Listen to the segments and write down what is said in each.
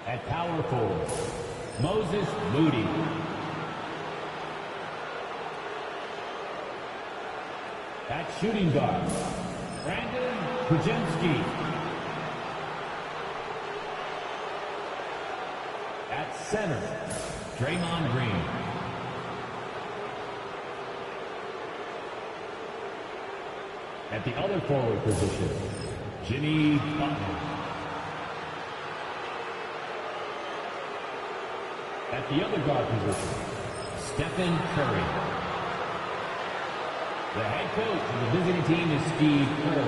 At power forward, Moses Moody. At shooting guard, Brandon Kuczynski. At center, Draymond Green. At the other forward position, Jimmy Butler. At the other guard position, Stephen Curry. The head coach of the visiting team is Steve Kerr.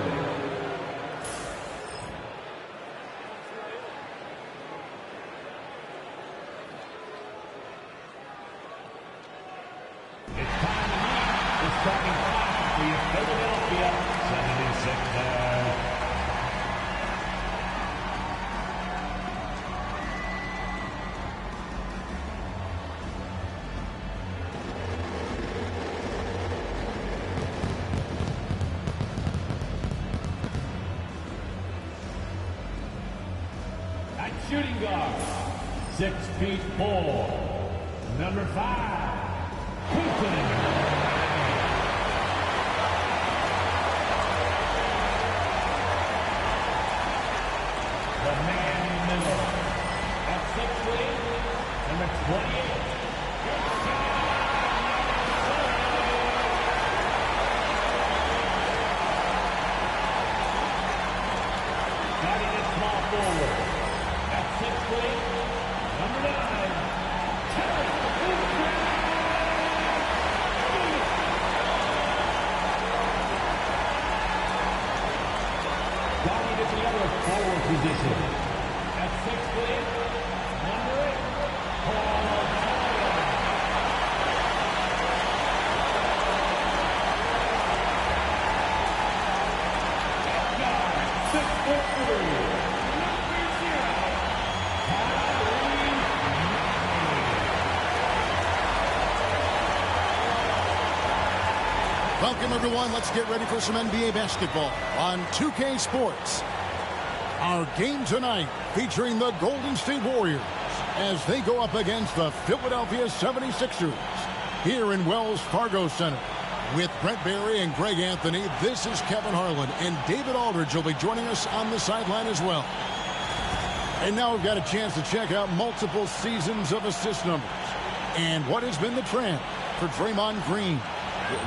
It's time to meet the starting five for your Philadelphia 76ers. Shooting guard, 6'4", number 5, Putin. The man in the middle, at 6'3", number 28. Guarding a small forward. At 6'3", number 9, Terry Rozier. Guarding at the other forward position. At 6'3", number 8, Paul George. At guard, 6'3". Welcome, everyone. Let's get ready for some NBA basketball on 2K Sports. Our game tonight featuring the Golden State Warriors as they go up against the Philadelphia 76ers here in Wells Fargo Center. With Brent Barry and Greg Anthony, this is Kevin Harlan, and David Aldridge will be joining us on the sideline as well. And now we've got a chance to check out multiple seasons of assist numbers and what has been the trend for Draymond Green.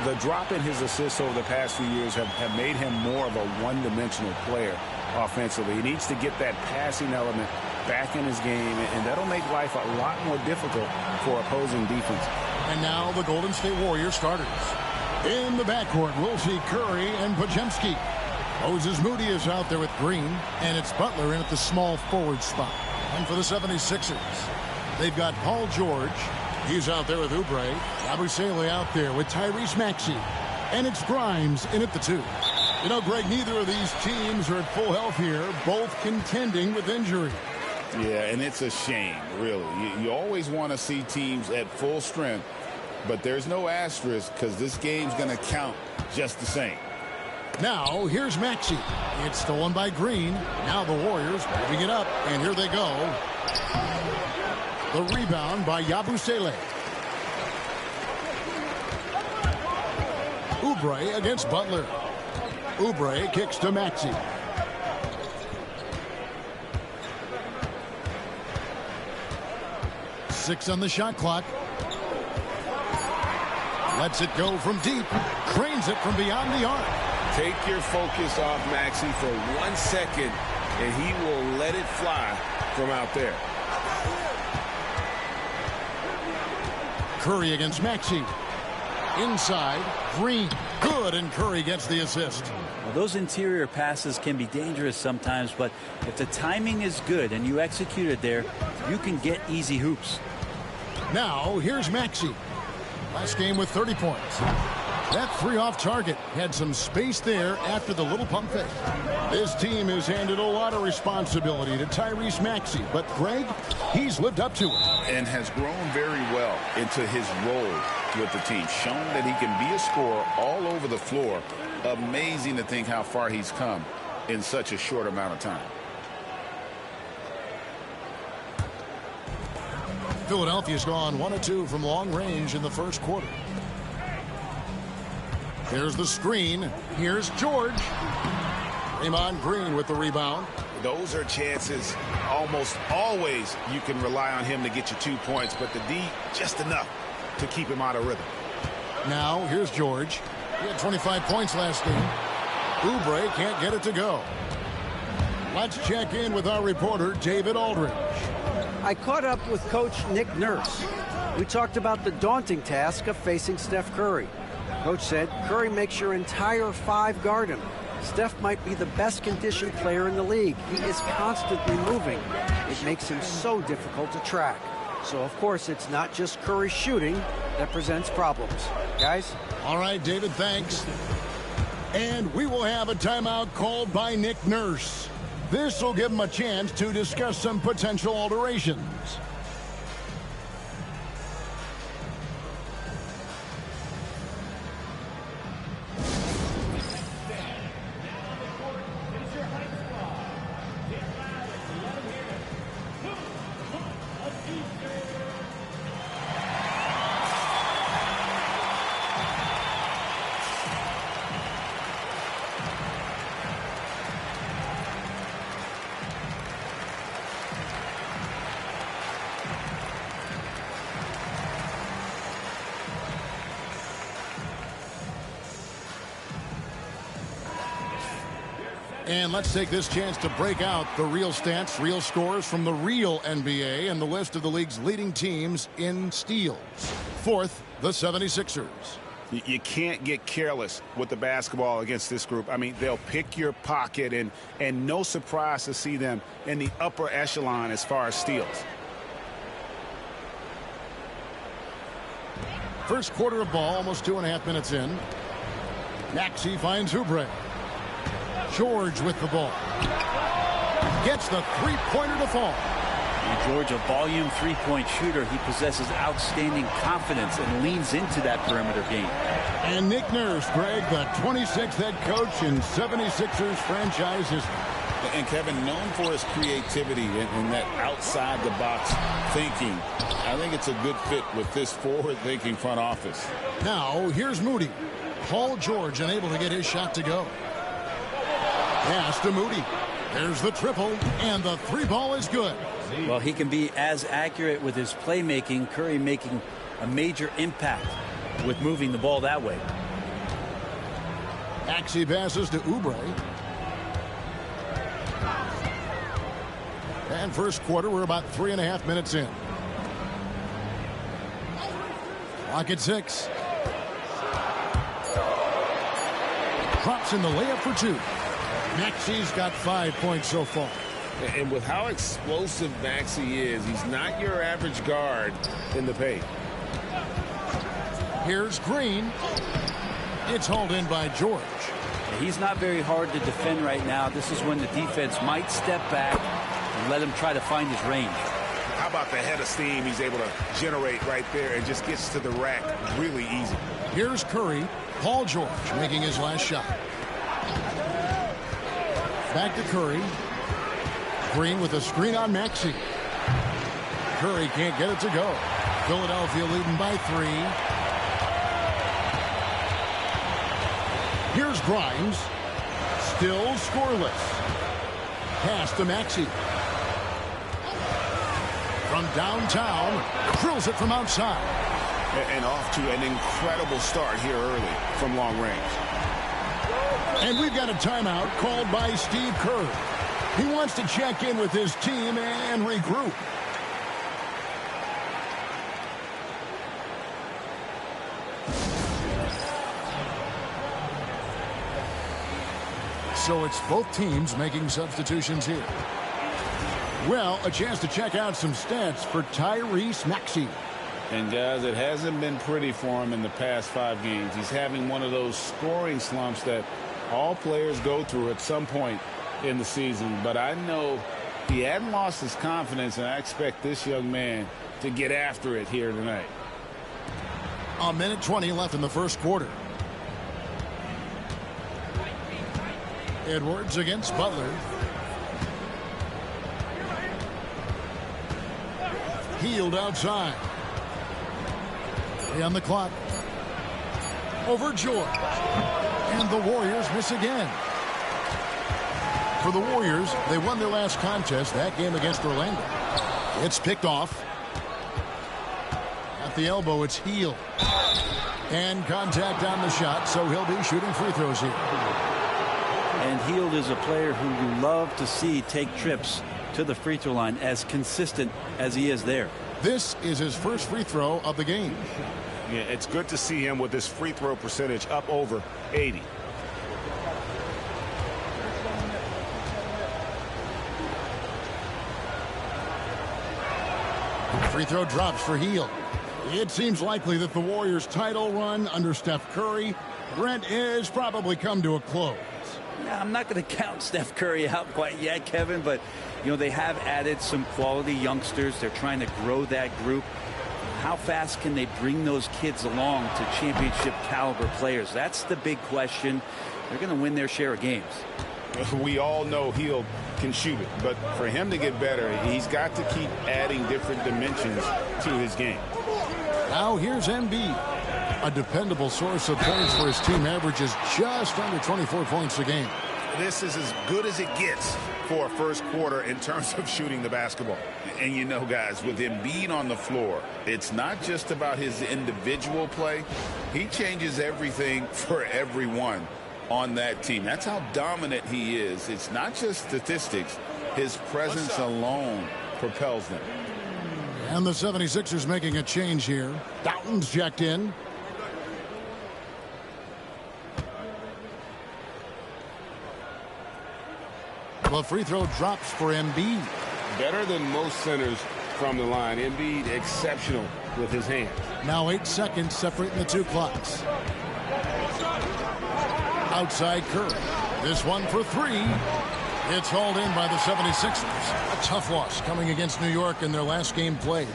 The drop in his assists over the past few years have made him more of a one-dimensional player offensively. He needs to get that passing element back in his game, and that'll make life a lot more difficult for opposing defense. And now the Golden State Warriors starters. In the backcourt, we'll see Curry and Podziemski. Moses Moody is out there with Green, and it's Butler in at the small forward spot. And for the 76ers, they've got Paul George. He's out there with Oubre. Yabusele out there with Tyrese Maxey. And it's Grimes in at the 2. You know, Greg, neither of these teams are at full health here, both contending with injury. Yeah, and it's a shame, really. You always want to see teams at full strength, but there's no asterisk because this game's going to count just the same. Now, here's Maxey. It's stolen by Green. Now the Warriors moving it up, and here they go. The rebound by Yabusele. Oubre against Butler. Oubre kicks to Maxey. Six on the shot clock. Lets it go from deep. Cranes it from beyond the arc. Take your focus off Maxey for 1 second, and he will let it fly from out there. Curry against Maxey. Inside, Green. Good, and Curry gets the assist. Well, those interior passes can be dangerous sometimes, but if the timing is good and you execute it there, you can get easy hoops. Now, here's Maxey. Last game with 30 points. That three off target had some space there after the little pump fake. This team has handed a lot of responsibility to Tyrese Maxey, but Greg, he's lived up to it. And has grown very well into his role with the team. Shown that he can be a scorer all over the floor. Amazing to think how far he's come in such a short amount of time. Philadelphia's gone 1 of 2 from long range in the first quarter. There's the screen. Here's George. Draymond Green with the rebound. Those are chances almost always you can rely on him to get you 2 points, but the D just enough to keep him out of rhythm. Now here's George. He had 25 points last game. Oubre can't get it to go. Let's check in with our reporter, David Aldridge. I caught up with Coach Nick Nurse. We talked about the daunting task of facing Steph Curry. Coach said Curry makes your entire 5 guard him. Steph might be the best conditioned player in the league. He is constantly moving. It makes him so difficult to track. So, of course, it's not just Curry shooting that presents problems. Guys? All right, David, thanks. And we will have a timeout called by Nick Nurse. This will give him a chance to discuss some potential alterations. And let's take this chance to break out the real stats, real scores from the real NBA and the list of the league's leading teams in steals. Fourth, the 76ers. You can't get careless with the basketball against this group. I mean, they'll pick your pocket, and no surprise to see them in the upper echelon as far as steals. First quarter of ball, almost 2.5 minutes in. Maxey finds Oubre. George with the ball. Gets the three-pointer to fall. And George, a volume three-point shooter, he possesses outstanding confidence and leans into that perimeter game. And Nick Nurse, Greg, the 26th head coach in 76ers franchise history. And Kevin, known for his creativity and that outside-the-box thinking, I think it's a good fit with this forward-thinking front office. Now, here's Moody. Paul George unable to get his shot to go. Pass to Moody. There's the triple, and the three ball is good. Well, he can be as accurate with his playmaking. Curry making a major impact with moving the ball that way. Maxey passes to Oubre. And first quarter, we're about 3.5 minutes in. Clock at 6. Drops in the layup for 2. Maxey's got 5 points so far. And with how explosive Maxey is, he's not your average guard in the paint. Here's Green. It's hauled in by George. He's not very hard to defend right now. This is when the defense might step back and let him try to find his range. How about the head of steam he's able to generate right there and just gets to the rack really easy. Here's Curry. Paul George making his last shot. Back to Curry. Green with a screen on Maxey. Curry can't get it to go. Philadelphia leading by 3. Here's Grimes. Still scoreless. Pass to Maxey. From downtown. Drills it from outside. And off to an incredible start here early from long range. And we've got a timeout called by Steve Kerr. He wants to check in with his team and regroup. So it's both teams making substitutions here. Well, a chance to check out some stats for Tyrese Maxey. And guys, it hasn't been pretty for him in the past 5 games. He's having one of those scoring slumps that all players go through at some point in the season. But I know he hadn't lost his confidence, and I expect this young man to get after it here tonight. A minute 20 left in the first quarter. Edwards against Butler. Hield outside. 3 on the clock. Over George. And the Warriors miss again. For the Warriors, they won their last contest, that game against Orlando. It's picked off. At the elbow, it's Hield. And contact on the shot, so he'll be shooting free throws here. And Hield is a player who you love to see take trips to the free throw line, as consistent as he is there. This is his first free throw of the game. Yeah, it's good to see him with his free throw percentage up over 80. Free throw drops for Hield. It seems likely that the Warriors' title run under Steph Curry, Brent, is probably come to a close. Now, I'm not going to count Steph Curry out quite yet, Kevin, but you know they have added some quality youngsters. They're trying to grow that group. How fast can they bring those kids along to championship caliber players? That's the big question. They're going to win their share of games. We all know Hield can shoot it, but for him to get better, he's got to keep adding different dimensions to his game. Now here's Embiid. A dependable source of points for his team, averages just under 24 points a game. This is as good as it gets for a first quarter in terms of shooting the basketball. And you know, guys, with Embiid on the floor, it's not just about his individual play. He changes everything for everyone on that team. That's how dominant he is. It's not just statistics. His presence alone propels them. And the 76ers making a change here. Doughton's checked in. The free throw drops for Embiid. Better than most centers from the line. Embiid exceptional with his hands. Now 8 seconds separating the two clocks. Outside Curry. This one for 3. It's hauled in by the 76ers. A tough loss coming against New York in their last game played.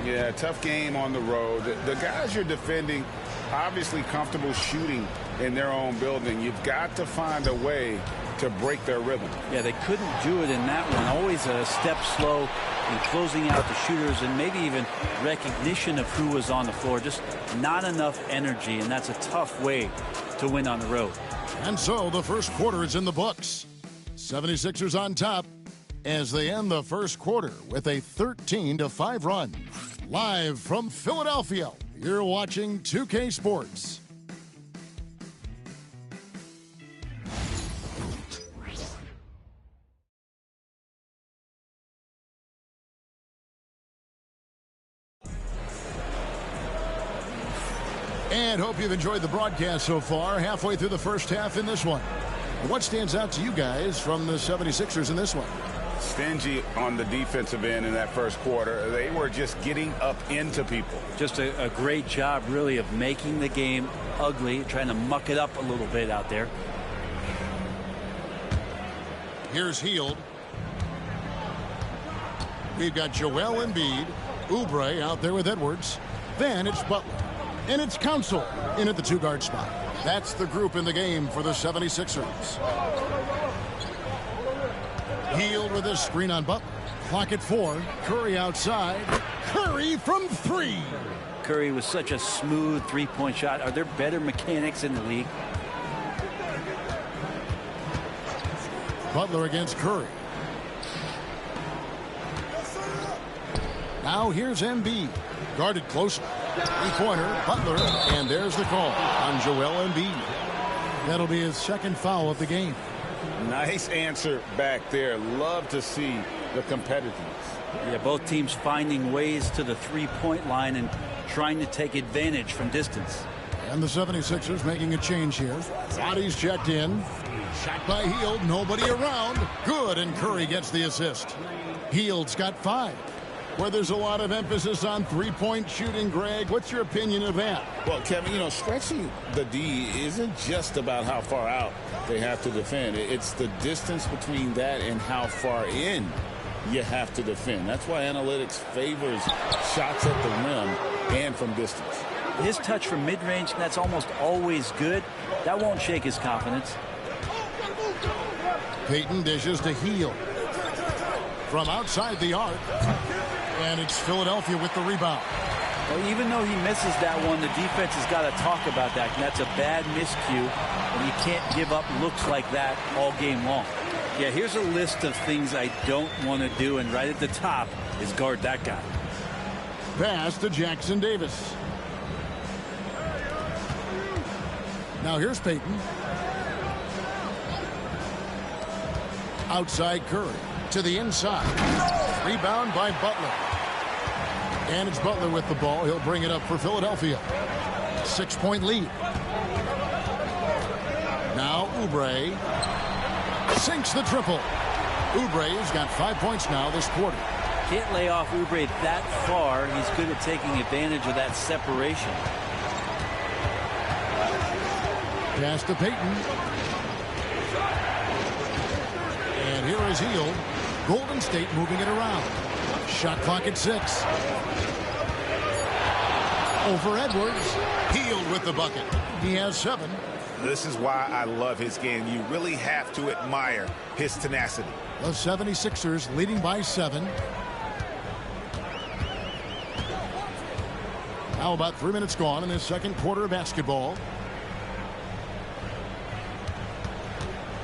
Yeah, tough game on the road. The guys you're defending obviously comfortable shooting in their own building. You've got to find a way to break their rhythm. Yeah, they couldn't do it in that one. Always a step slow in closing out the shooters, and maybe even recognition of who was on the floor. Just not enough energy, and that's a tough way to win on the road. And so the first quarter is in the books. 76ers on top as they end the first quarter with a 13-5 run. Live from Philadelphia, you're watching 2K Sports. And hope you've enjoyed the broadcast so far. Halfway through the first half in this one. What stands out to you guys from the 76ers in this one? Stingy on the defensive end in that first quarter. They were just getting up into people. Just a great job, really, of making the game ugly, trying to muck it up a little bit out there. Here's Hield. We've got Joel Embiid, Oubre out there with Edwards. Then it's Butler. And it's Council in at the 2-guard spot. That's the group in the game for the 76ers. Hield with a screen on Butler. Clock at 4. Curry outside. Curry from 3. Curry was such a smooth three-point shot. Are there better mechanics in the league? Butler against Curry. Now here's Embiid. Guarded closely. Three-pointer, Butler, and there's the call on Joel Embiid. That'll be his second foul of the game. Nice answer back there. Love to see the competitiveness. Yeah, both teams finding ways to the three-point line and trying to take advantage from distance. And the 76ers making a change here. Bodies checked in. Shot by Hield. Nobody around. Good, and Curry gets the assist. Hield's got 5. Where there's a lot of emphasis on three-point shooting, Greg. What's your opinion of that? Well, Kevin, you know, stretching the D isn't just about how far out they have to defend. It's the distance between that and how far in you have to defend. That's why analytics favors shots at the rim and from distance. His touch from mid-range, that's almost always good. That won't shake his confidence. Payton dishes to Hield. From outside the arc. And it's Philadelphia with the rebound. Well, even though he misses that one, the defense has got to talk about that. And that's a bad miscue, and you can't give up looks like that all game long. Yeah, here's a list of things I don't want to do, and right at the top is guard that guy. Pass to Jackson Davis. Now here's Payton. Outside Curry to the inside. Rebound by Butler. And it's Butler with the ball. He'll bring it up for Philadelphia. 6-point lead. Now Oubre sinks the triple. Oubre's got 5 points now this quarter. Can't lay off Oubre that far. He's good at taking advantage of that separation. Pass to Payton. And here is Hield. Golden State moving it around. Shot clock at 6. Over Edwards. Hield with the bucket. He has 7. This is why I love his game. You really have to admire his tenacity. The 76ers leading by 7. Now about 3 minutes gone in this second quarter of basketball.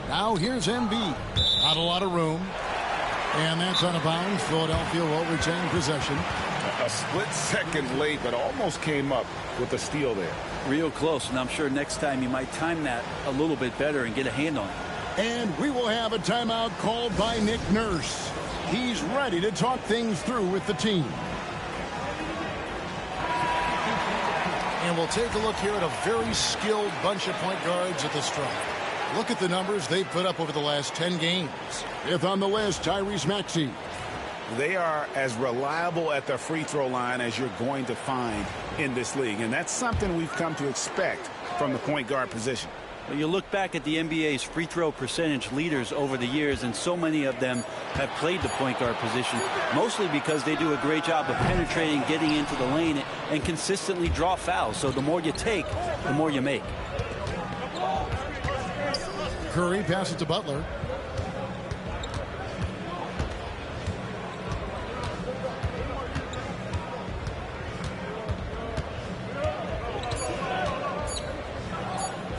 Now here's Embiid. Not a lot of room. And that's out of bounds. Philadelphia will retain possession. A split second late, but almost came up with a steal there. Real close, and I'm sure next time you might time that a little bit better and get a hand on it. And we will have a timeout called by Nick Nurse. He's ready to talk things through with the team. And we'll take a look here at a very skilled bunch of point guards at the stripe. Look at the numbers they've put up over the last 10 games. Fifth on the list, Tyrese Maxey. They are as reliable at the free throw line as you're going to find in this league. And that's something we've come to expect from the point guard position. Well, you look back at the NBA's free throw percentage leaders over the years, and so many of them have played the point guard position, mostly because they do a great job of penetrating, getting into the lane, and consistently draw fouls. So the more you take, the more you make. Curry passes to Butler.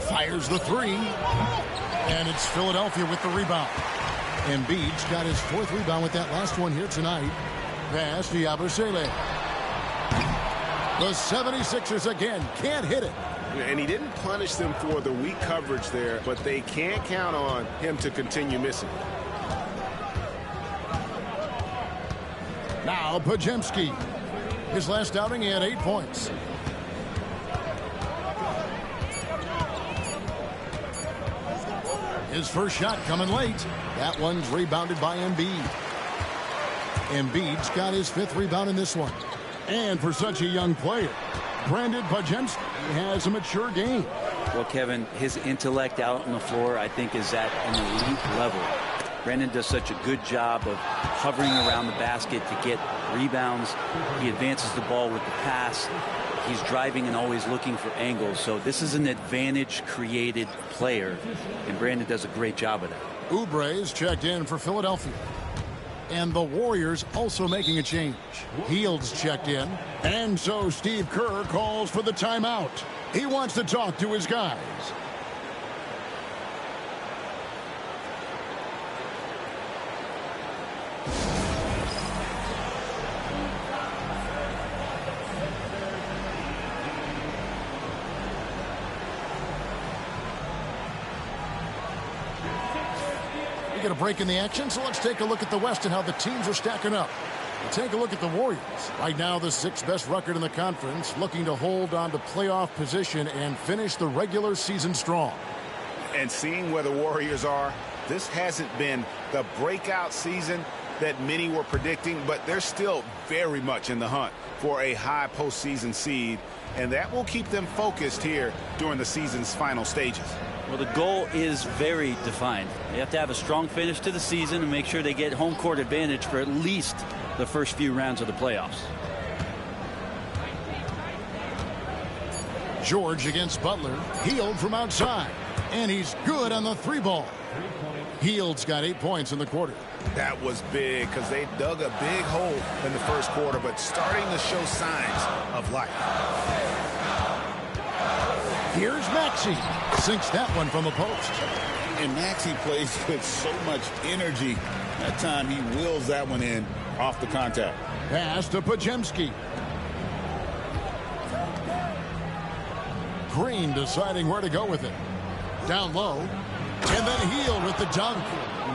Fires the 3. And it's Philadelphia with the rebound. Embiid's got his 4th rebound with that last one here tonight. Pass to Yabusele. The 76ers again can't hit it. And he didn't punish them for the weak coverage there, but they can't count on him to continue missing. Now Podziemski. His last outing, he had 8 points. His first shot coming late. That one's rebounded by Embiid. Embiid's got his 5th rebound in this one. And for such a young player, Brandon Podziemski has a mature game. Well, Kevin, his intellect out on the floor, I think, is at an elite level. Brandon does such a good job of hovering around the basket to get rebounds. He advances the ball with the pass. He's driving and always looking for angles. So this is an advantage-created player, and Brandon does a great job of that. Oubre is checked in for Philadelphia. And the Warriors also making a change. Hield's checked in. And so Steve Kerr calls for the timeout. He wants to talk to his guys. We get a break in the action, so let's take a look at the West and how the teams are stacking up. We'll take a look at the Warriors. Right now, the 6th best record in the conference, looking to hold on to playoff position and finish the regular season strong. And seeing where the Warriors are, this hasn't been the breakout season that many were predicting, but they're still very much in the hunt for a high postseason seed, and that will keep them focused here during the season's final stages. Well, the goal is very defined. They have to have a strong finish to the season and make sure they get home court advantage for at least the first few rounds of the playoffs. George against Butler. Hield from outside. And he's good on the 3 ball. Hield's got 8 points in the quarter. That was big because they dug a big hole in the first quarter, but starting to show signs of life. Here's Maxey. Sinks that one from the post. And Maxey plays with so much energy. That time he wheels that one in off the contact. Pass to Podziemski. Green deciding where to go with it. Down low. And then Hield with the dunk.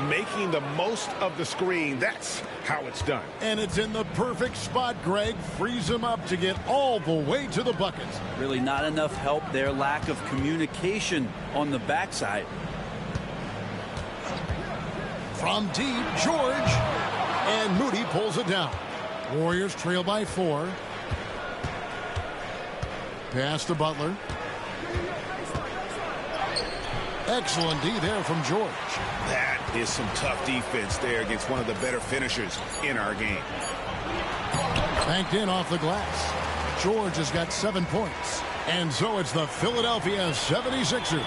Making the most of the screen. That's how it's done. And it's in the perfect spot, Greg. Frees him up to get all the way to the bucket. Really not enough help there. Lack of communication on the backside. From deep, George. And Moody pulls it down. Warriors trail by 4. Pass to Butler. Excellent D there from George. That is some tough defense there against one of the better finishers in our game. Banked in off the glass. George has got 7 points. And so it's the Philadelphia 76ers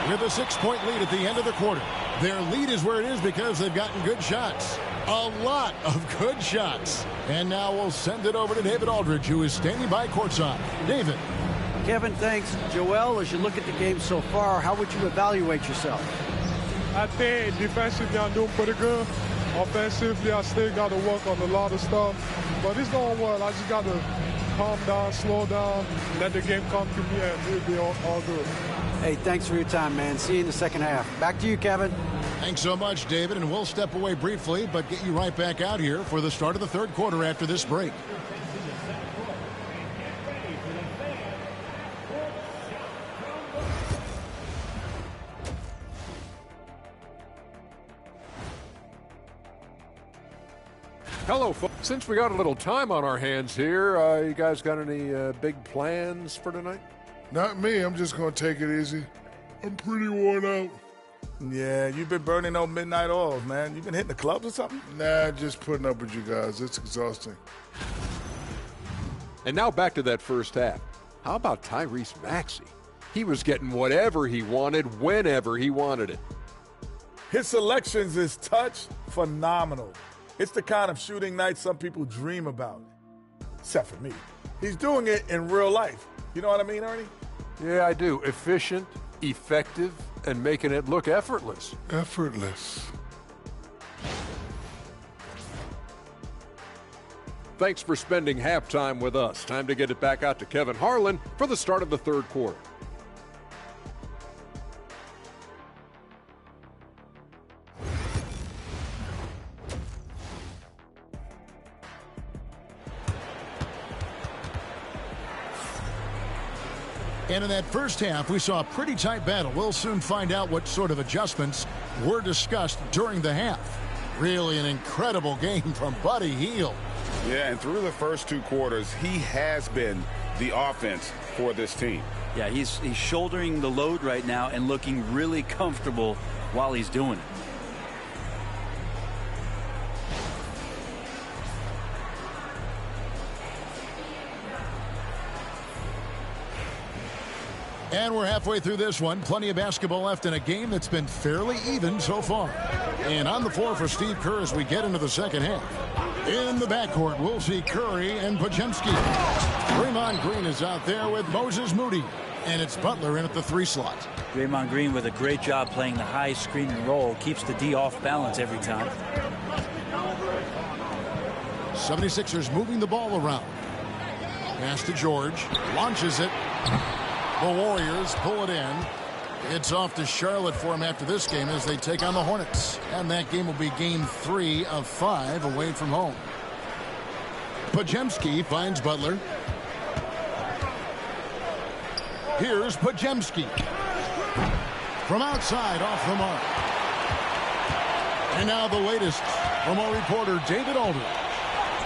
with a 6-point lead at the end of the quarter. Their lead is where it is because they've gotten good shots. A lot of good shots. And now we'll send it over to David Aldridge, who is standing by courtside. David. Kevin, thanks. Joel, as you look at the game so far, how would you evaluate yourself? I think defensively I'm doing pretty good. Offensively, I still got to work on a lot of stuff. But it's going well. I just got to calm down, slow down, let the game come to me, and it'll be all good. Hey, thanks for your time, man. See you in the second half. Back to you, Kevin. Thanks so much, David. And we'll step away briefly, but get you right back out here for the start of the third quarter after this break. Hello, folks. Since we got a little time on our hands here, you guys got any big plans for tonight? Not me. I'm just going to take it easy. I'm pretty worn out. Yeah, you've been burning those midnight oils, man. You've been hitting the clubs or something? Nah, just putting up with you guys. It's exhausting. And now back to that first half. How about Tyrese Maxey? He was getting whatever he wanted, whenever he wanted it. His selections is touch phenomenal. It's the kind of shooting night some people dream about, except for me. He's doing it in real life. You know what I mean, Ernie? Yeah, I do. Efficient, effective, and making it look effortless. Effortless. Thanks for spending halftime with us. Time to get it back out to Kevin Harlan for the start of the third quarter. And in that first half, we saw a pretty tight battle. We'll soon find out what sort of adjustments were discussed during the half. Really an incredible game from Buddy Hield. Yeah, and through the first 2 quarters, he has been the offense for this team. Yeah, he's shouldering the load right now and looking really comfortable while he's doing it. And we're halfway through this one. Plenty of basketball left in a game that's been fairly even so far. And on the floor for Steve Kerr as we get into the second half. In the backcourt, we'll see Curry and Podziemski. Draymond Green is out there with Moses Moody. And it's Butler in at the 3 slot. Draymond Green with a great job playing the high screen and roll. Keeps the D off balance every time. 76ers moving the ball around. Pass to George. Launches it. The Warriors pull it in. It's off to Charlotte for him after this game as they take on the Hornets. And that game will be game 3 of 5 away from home. Podziemski finds Butler. Here's Podziemski. From outside, off the mark. And now the latest from our reporter, David Aldridge.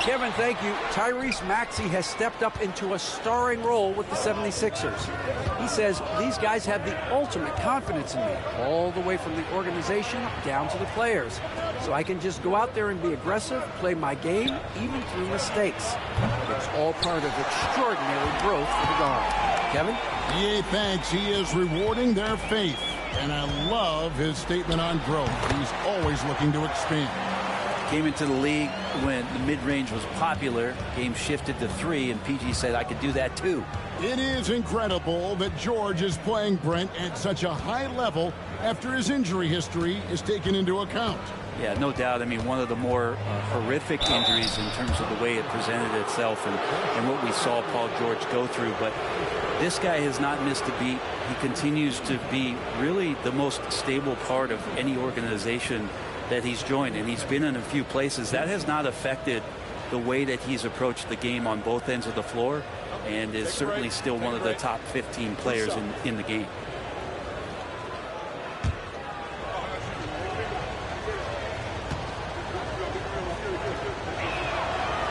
Kevin, thank you. Tyrese Maxey has stepped up into a starring role with the 76ers. He says, these guys have the ultimate confidence in me, all the way from the organization down to the players. So I can just go out there and be aggressive, play my game, even through mistakes. It's all part of extraordinary growth for the guard. Kevin? Yeah, thanks. He is rewarding their faith. And I love his statement on growth. He's always looking to expand. Came into the league when the mid-range was popular. Game shifted to 3, and PG said, I could do that too. It is incredible that George is playing Brent at such a high level after his injury history is taken into account. Yeah, no doubt. I mean, one of the more horrific injuries in terms of the way it presented itself and what we saw Paul George go through. But this guy has not missed a beat. He continues to be really the most stable part of any organization that he's joined, and he's been in a few places. That has not affected the way that he's approached the game on both ends of the floor, and is certainly still one of the top 15 players in the game.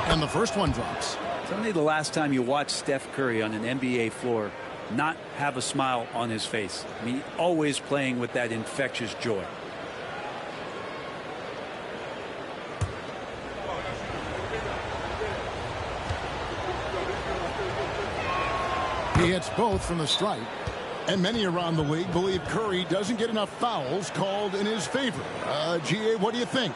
And the first one drops. Tell me the last time you watched Steph Curry on an NBA floor not have a smile on his face. I mean, always playing with that infectious joy. He hits both from the stripe, and many around the league believe Curry doesn't get enough fouls called in his favor. GA, what do you think?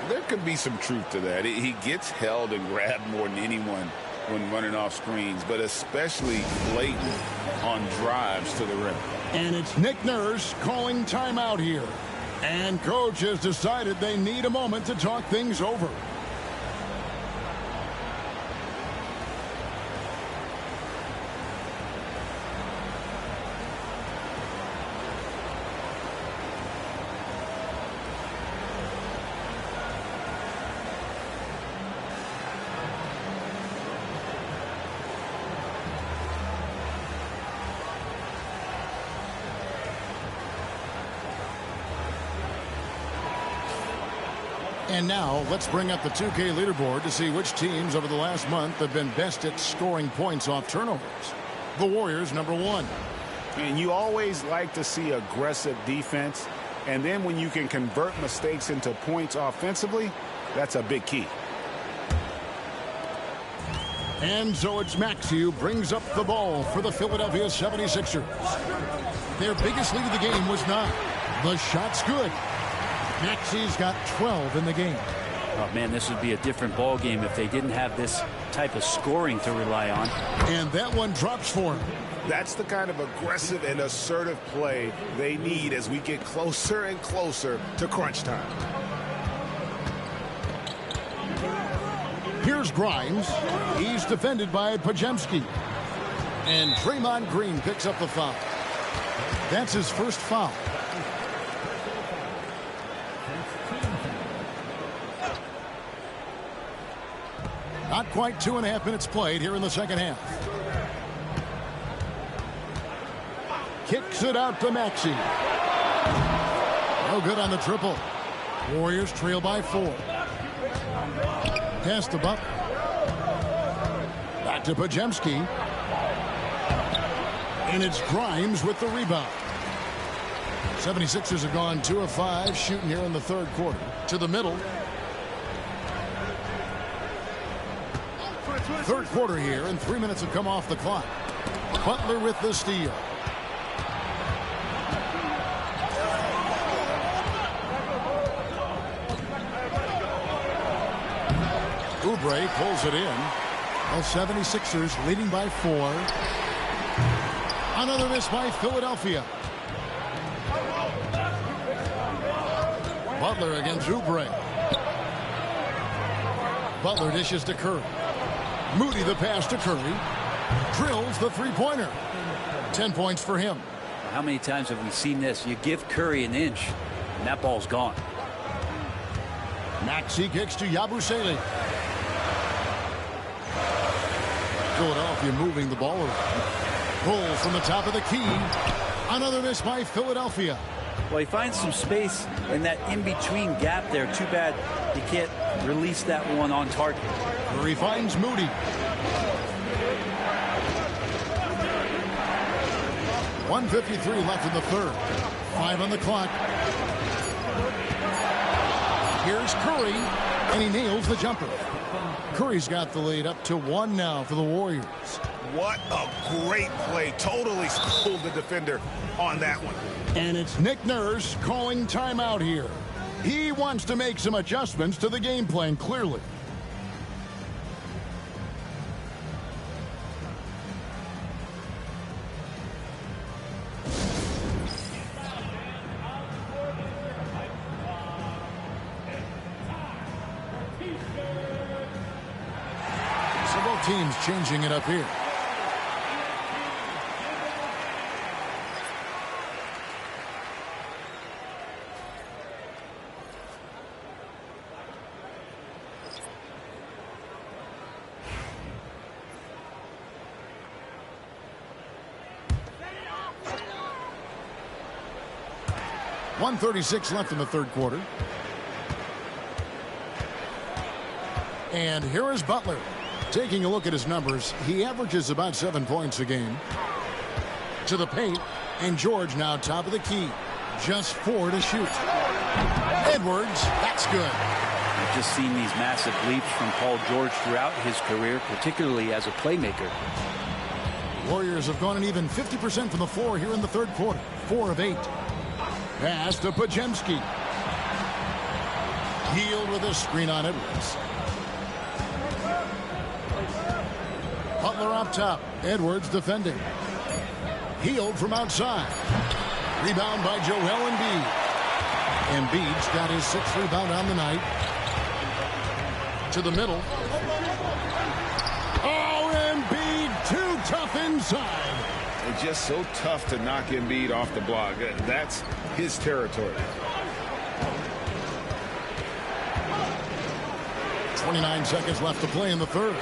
There could be some truth to that. He gets held and grabbed more than anyone when running off screens, but especially blatant on drives to the rim. And it's Nick Nurse calling timeout here. And coach has decided they need a moment to talk things over. And now let's bring up the 2K leaderboard to see which teams over the last month have been best at scoring points off turnovers. The Warriors, #1. And you always like to see aggressive defense. And then when you can convert mistakes into points offensively, that's a big key. And so it's Maxey who brings up the ball for the Philadelphia 76ers. Their biggest lead of the game was 9. The shot's good. Maxey's got 12 in the game. Oh, man, this would be a different ball game if they didn't have this type of scoring to rely on. And that one drops for him. That's the kind of aggressive and assertive play they need as we get closer and closer to crunch time. Here's Grimes. He's defended by Podziemski. And Draymond Green picks up the foul. That's his first foul. Not quite 2.5 minutes played here in the second half. Kicks it out to Maxey. No good on the triple. Warriors trail by 4. Pass to Buck. Back to Podziemski. And it's Grimes with the rebound. 76ers have gone 2 of 5 shooting here in the third quarter. To the middle. Third quarter here, and 3 minutes have come off the clock. Butler with the steal. Oubre pulls it in. The 76ers leading by 4. Another miss by Philadelphia. Butler against Oubre. Butler dishes to Curry. Moody the pass to Curry. Drills the three-pointer. 10 points for him. How many times have we seen this? You give Curry an inch, and that ball's gone. Maxey kicks to Yabusele. Philadelphia moving the ball around. Pull from the top of the key. Another miss by Philadelphia. Well, he finds some space in that in-between gap there. Too bad he can't release that one on target. Curry finds Moody. .153 left in the third. 5 on the clock. Here's Curry, and he nails the jumper. Curry's got the lead up to 1 now for the Warriors. What a great play. Totally schooled the defender on that one. And it's Nick Nurse calling timeout here. He wants to make some adjustments to the game plan, clearly. Several teams changing it up here. .136 left in the third quarter. And here is Butler. Taking a look at his numbers, he averages about 7 points a game. To the paint, and George now top of the key. Just 4 to shoot. Edwards, that's good. We've just seen these massive leaps from Paul George throughout his career, particularly as a playmaker. Warriors have gone an even 50% from the floor here in the third quarter. 4 of 8. Pass to Podziemski. Hield with a screen on Edwards. Butler up top. Edwards defending. Hield from outside. Rebound by Joel Embiid. Embiid's got his 6th rebound on the night. To the middle. Oh, Embiid too tough inside. It's just so tough to knock Embiid off the block. That's his territory. 29 seconds left to play in the third.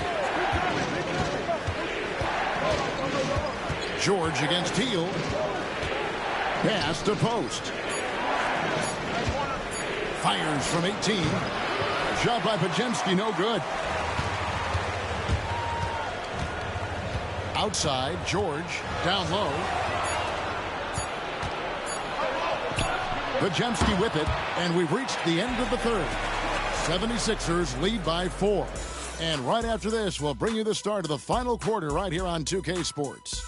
George against Hield. Pass to post. Fires from 18. Shot by Podziemski, no good. Outside, George down low. Podziemski with it, and we've reached the end of the third. 76ers lead by 4. And right after this, we'll bring you the start of the final quarter right here on 2K Sports.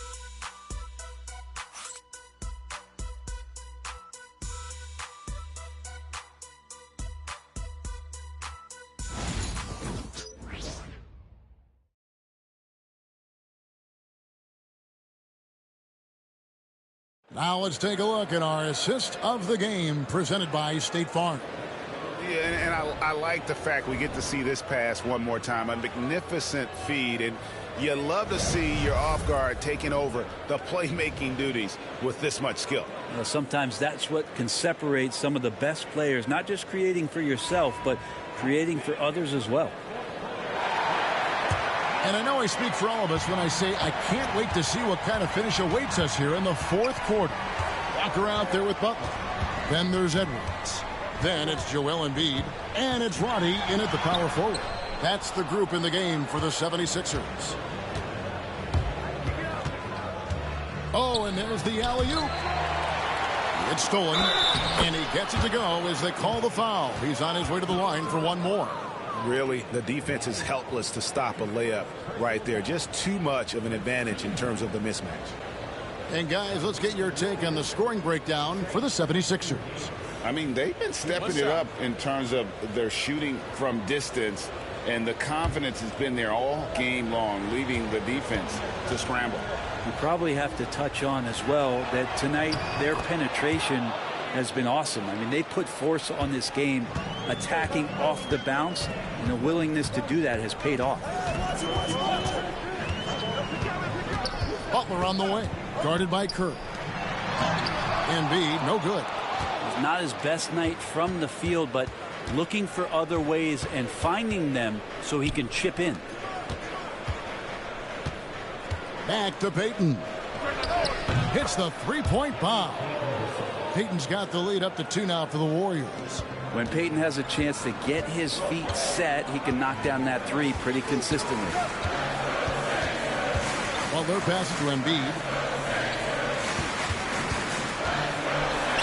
Now let's take a look at our assist of the game presented by State Farm. Yeah, and I like the fact we get to see this pass one more time. A magnificent feed, and you love to see your off guard taking over the playmaking duties with this much skill. Well, sometimes that's what can separate some of the best players, not just creating for yourself, but creating for others as well. And I know I speak for all of us when I say I can't wait to see what kind of finish awaits us here in the fourth quarter. Walker out there with Butler. Then there's Edwards. Then it's Joel Embiid. And it's Roddy in at the power forward. That's the group in the game for the 76ers. Oh, and there's the alley-oop. It's stolen. And he gets it to go as they call the foul. He's on his way to the line for one more. Really, the defense is helpless to stop a layup right there. Just too much of an advantage in terms of the mismatch. And guys, let's get your take on the scoring breakdown for the 76ers. I mean, they've been stepping it up in terms of their shooting from distance, and the confidence has been there all game long, leaving the defense to scramble. You probably have to touch on as well that tonight their penetration has been awesome. I mean, they put force on this game, attacking off the bounce, and the willingness to do that has paid off. Butler on the way, guarded by Kerr. Embiid, no good. It's not his best night from the field, but looking for other ways and finding them so he can chip in. Back to Payton. Hits the three-point bomb. Payton's got the lead up to 2 now for the Warriors. When Payton has a chance to get his feet set, he can knock down that 3 pretty consistently. Butler passes to Embiid.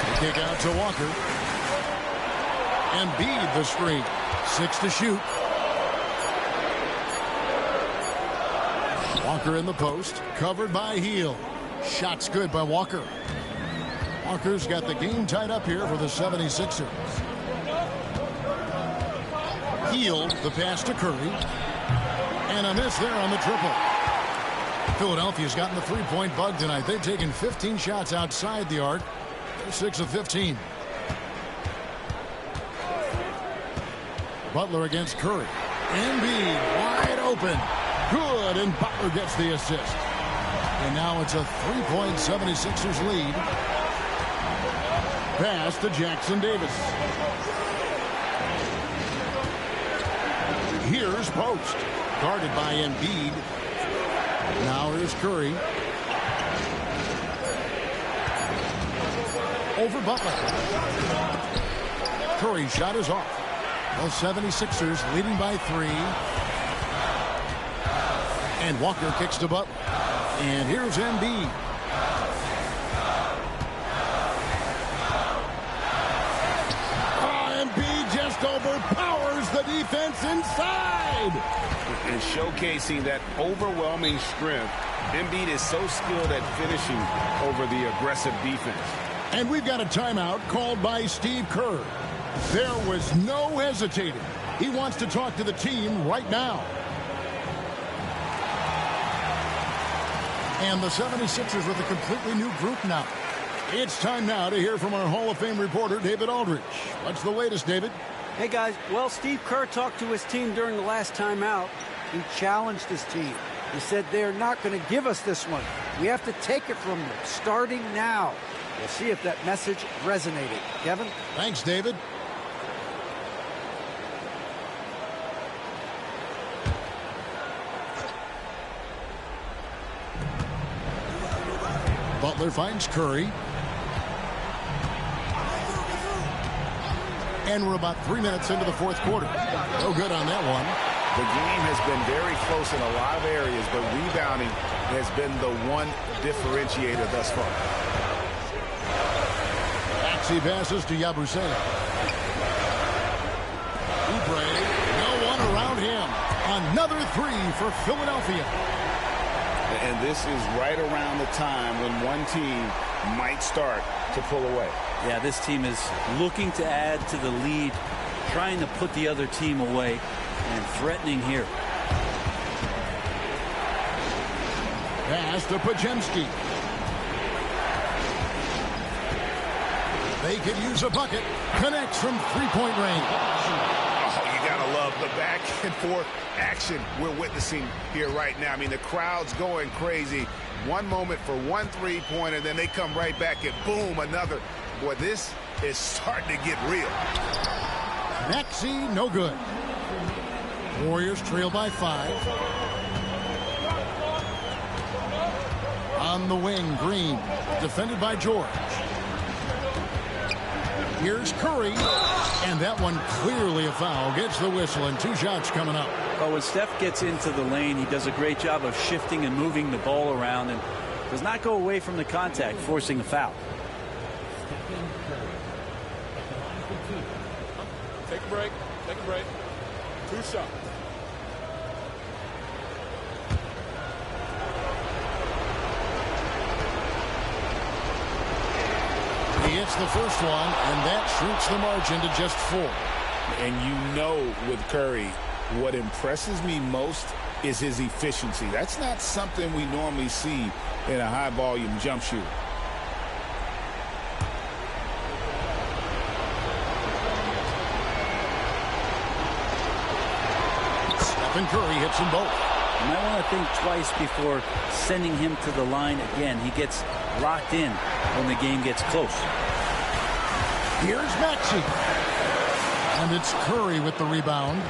The kick out to Walker. Embiid the screen. 6 to shoot. Walker in the post. Covered by Hield. Shot's good by Walker. Walker's got the game tied up here for the 76ers. Hield the pass to Curry. And a miss there on the triple. Philadelphia's gotten the three-point bug tonight. They've taken 15 shots outside the arc. They're 6 of 15. Butler against Curry. Embiid wide open. Good, and Butler gets the assist. And now it's a 3-point 76ers lead. Pass to Jackson Davis. Here's Post. Guarded by Embiid. Now here's Curry. Over Butler. Curry's shot is off. The 76ers leading by 3. And Walker kicks to Butler. And here's Embiid. Embiid just overpowers the defense inside. And showcasing that overwhelming strength. Embiid is so skilled at finishing over the aggressive defense. And we've got a timeout called by Steve Kerr. There was no hesitating. He wants to talk to the team right now. And the 76ers with a completely new group now. It's time now to hear from our Hall of Fame reporter, David Aldridge. What's the latest, David? Hey, guys. Well, Steve Kerr talked to his team during the last timeout. He challenged his team. He said they're not going to give us this one. We have to take it from them, starting now. We'll see if that message resonated. Kevin? Thanks, David. Butler finds Curry. And we're about 3 minutes into the fourth quarter. No good on that one. The game has been very close in a lot of areas, but rebounding has been the one differentiator thus far. Maxey passes to Yabusele. Oubre, no one around him. Another 3 for Philadelphia. And this is right around the time when one team might start to pull away. Yeah, this team is looking to add to the lead, trying to put the other team away, and threatening here. Pass to Podziemski. They could use a bucket. Connects from three-point range. Oh, you gotta love the back and forth action we're witnessing here right now. I mean, the crowd's going crazy. One moment for one three-pointer, then they come right back and boom, another. Boy, this is starting to get real. Maxey, no good. Warriors trail by 5. On the wing, Green. Defended by George. Here's Curry. And that one clearly a foul. Gets the whistle, and 2 shots coming up. Well, when Steph gets into the lane, he does a great job of shifting and moving the ball around and does not go away from the contact, forcing a foul. Take a break. Take a break. 2 shots. He hits the first one, and that shrinks the margin to just 4. And you know with Curry, what impresses me most is his efficiency. That's not something we normally see in a high-volume jump shooter. Stephen Curry hits them both. You might want to think twice before sending him to the line again. He gets locked in when the game gets close. Here's Maxey. And it's Curry with the rebound.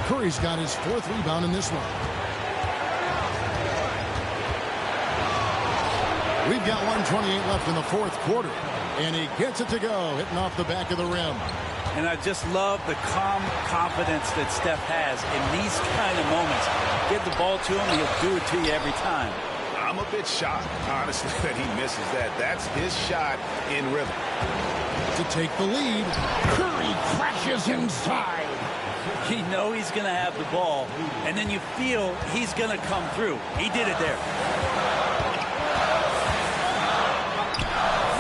Curry's got his 4th rebound in this one. We've got 1:28 left in the fourth quarter. And he gets it to go, hitting off the back of the rim. And I just love the calm confidence that Steph has in these kind of moments. Give the ball to him, he'll do it to you every time. I'm a bit shocked, honestly, that he misses that. That's his shot in rhythm. To take the lead, Curry crashes inside. You know he's going to have the ball, and then you feel he's going to come through. He did it there.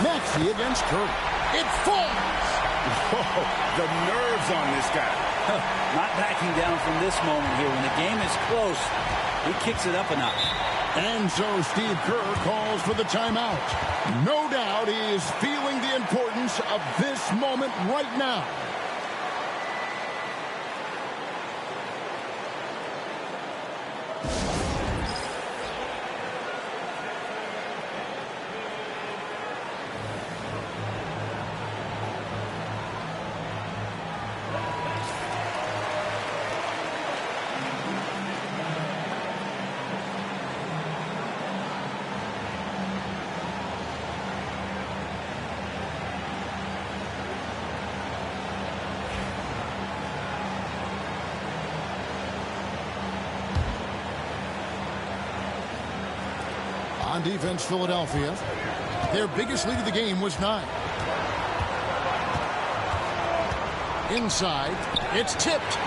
Maxey Maxey against Curry. It falls! Whoa, the nerves on this guy. Not backing down from this moment here. When the game is close, he kicks it up a notch. And so Steve Kerr calls for the timeout. No doubt he is feeling the importance of this moment right now. On defense, Philadelphia. Their biggest lead of the game was 9. Inside, it's tipped.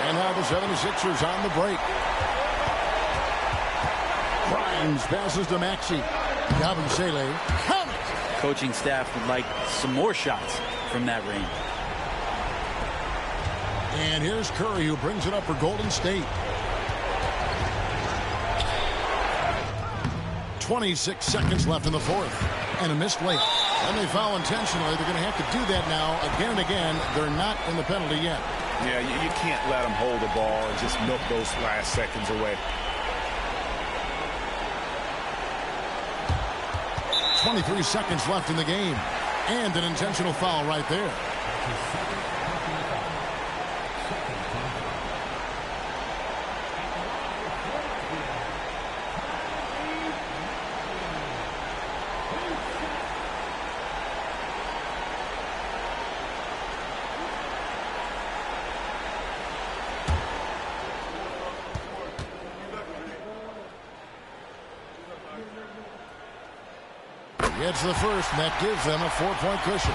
And now the 76ers on the break. Grimes passes to Maxey. Yabusele, count it! Coaching staff would like some more shots from that range. And here's Curry, who brings it up for Golden State. 26 seconds left in the fourth. And a missed layup. And they foul intentionally. They're going to have to do that now again and again. They're not in the penalty yet. Yeah, you can't let them hold the ball and just milk those last seconds away. 23 seconds left in the game. And an intentional foul right there. Gets the first, and that gives them a 4-point cushion.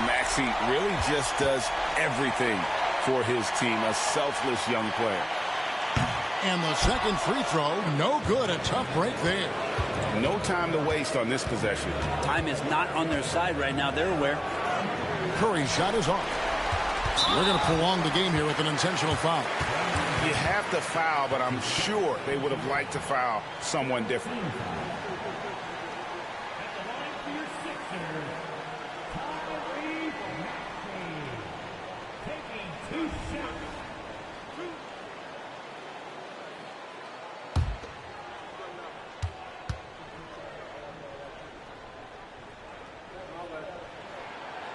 Maxey really just does everything for his team. A selfless young player. And the second free throw, no good. A tough break there. No time to waste on this possession. Time is not on their side right now. They're aware. Curry's shot is off. We're going to prolong the game here with an intentional foul. You have to foul, but I'm sure they would have liked to foul someone different.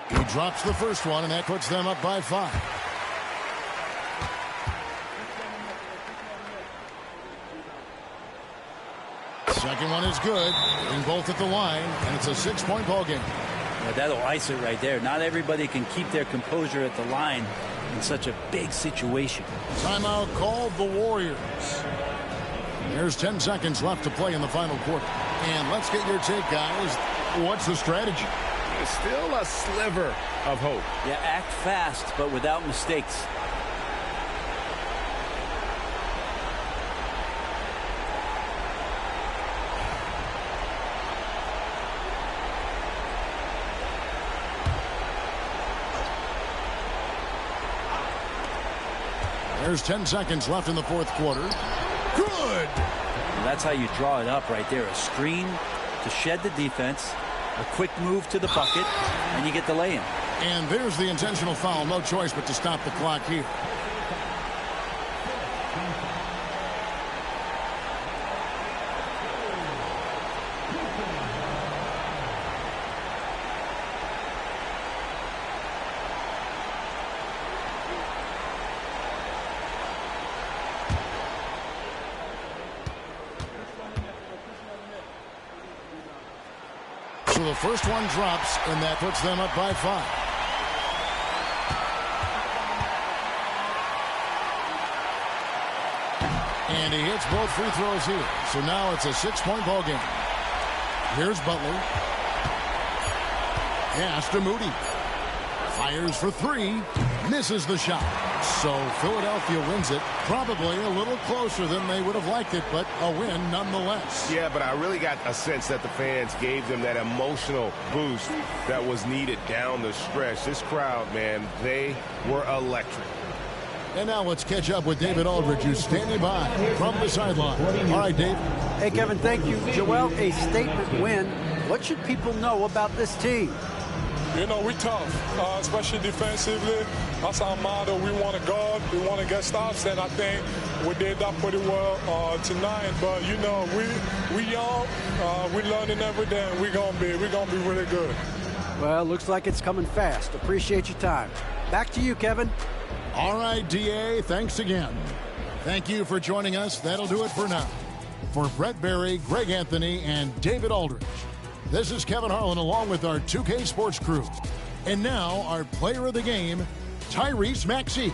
He drops the first one, and that puts them up by 5. Second one is good. Getting both at the line, and it's a 6-point ball game. Yeah, that'll ice it right there. Not everybody can keep their composure at the line in such a big situation. Timeout called the Warriors. There's 10 seconds left to play in the final quarter. And let's get your take, guys. What's the strategy? There's still a sliver of hope. Yeah, act fast, but without mistakes. There's 10 seconds left in the fourth quarter. Good! And that's how you draw it up right there. A screen to shed the defense, a quick move to the bucket, and you get the lay-in. And there's the intentional foul. No choice but to stop the clock here. So the first one drops, and that puts them up by 5. And he hits both free throws here. So now it's a 6-point ball game. Here's Butler. Pass to Moody. Fires for 3. Misses the shot. So Philadelphia wins it, probably a little closer than they would have liked it, but a win nonetheless. Yeah, but I really got a sense that the fans gave them that emotional boost that was needed down the stretch. This crowd, man, they were electric. And now let's catch up with David Aldridge, who's standing by from the sideline. All right, Dave. Hey, Kevin, thank you. Joel, a statement win. What should people know about this team? You know, we tough, especially defensively. That's our motto. We want to guard. We want to get stops, and I think we did that pretty well tonight. But you know, we young, we learning every day, and we're gonna be really good. Well, looks like it's coming fast. Appreciate your time. Back to you, Kevin. All right, DA, thanks again. Thank you for joining us. That'll do it for now. For Brett Berry, Greg Anthony, and David Aldridge, this is Kevin Harlan along with our 2K Sports crew. And now our player of the game, Tyrese Maxey.